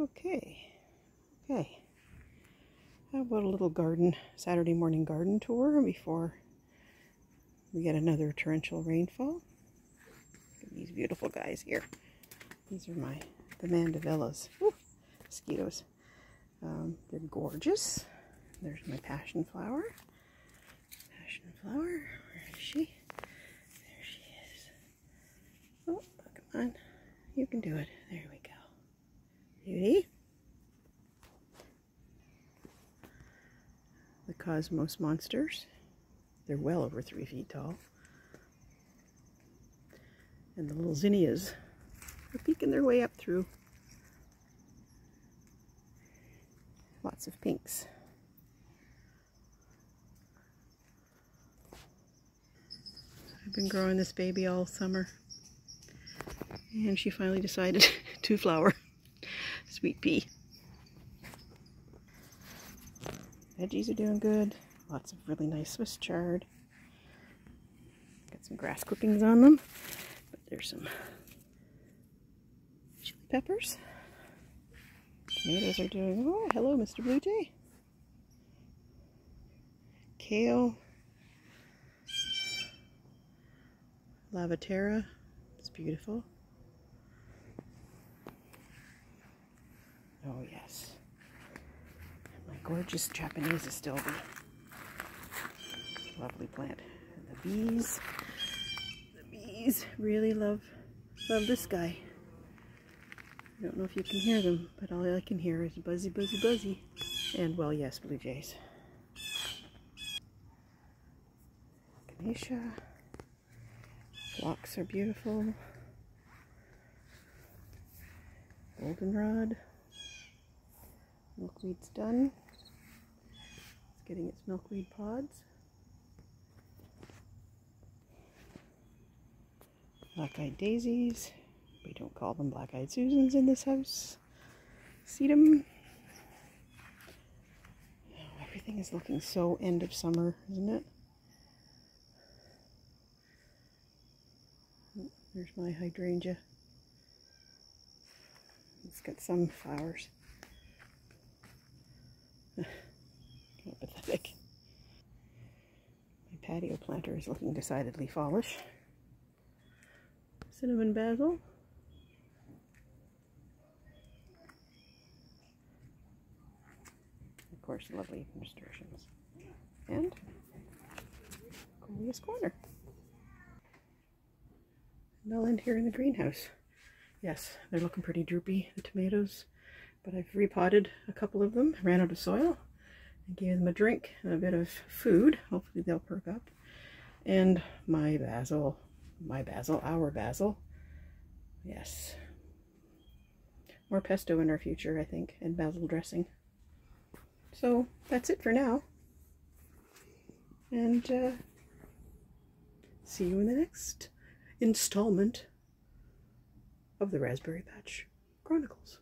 Okay, how about a little garden, Saturday morning garden tour before we get another torrential rainfall? Look at these beautiful guys here. These are the mandevillas. Ooh, mosquitoes. They're gorgeous. There's my passion flower. Where is she? There she is. Oh, come on. You can do it. There we go. Beauty. The cosmos monsters. They're well over 3 feet tall. And the little zinnias are peeking their way up through. Lots of pinks. I've been growing this baby all summer. And she finally decided to flower. Sweet pea. Veggies are doing good. Lots of really nice Swiss chard. Got some grass clippings on them. But there's some chili peppers. Tomatoes are doing, oh, hello, Mr. Blue Jay. Kale. Lavaterra. It's beautiful. Oh, yes. My gorgeous Japanese astilbe. Lovely plant. And the bees really love this guy. I don't know if you can hear them, but all I can hear is buzzy, buzzy, buzzy. And, well, yes, blue jays. Echinacea. Phlox are beautiful. Goldenrod. Milkweed's done. It's getting its milkweed pods. Black-eyed daisies. We don't call them black-eyed Susans in this house. Sedum. Oh, everything is looking so end of summer, isn't it? There's my hydrangea. It's got some flowers. How pathetic. My patio planter is looking decidedly fallish. Cinnamon basil. Of course, lovely nasturtiums. And Coleus corner. And I'll end here in the greenhouse. Yes, they're looking pretty droopy, the tomatoes, but I've repotted a couple of them. Ran out of soil and gave them a drink and a bit of food. Hopefully they'll perk up. And our basil. Yes. More pesto in our future, I think, and basil dressing. So that's it for now. And see you in the next installment of the Raspberry Patch Chronicles.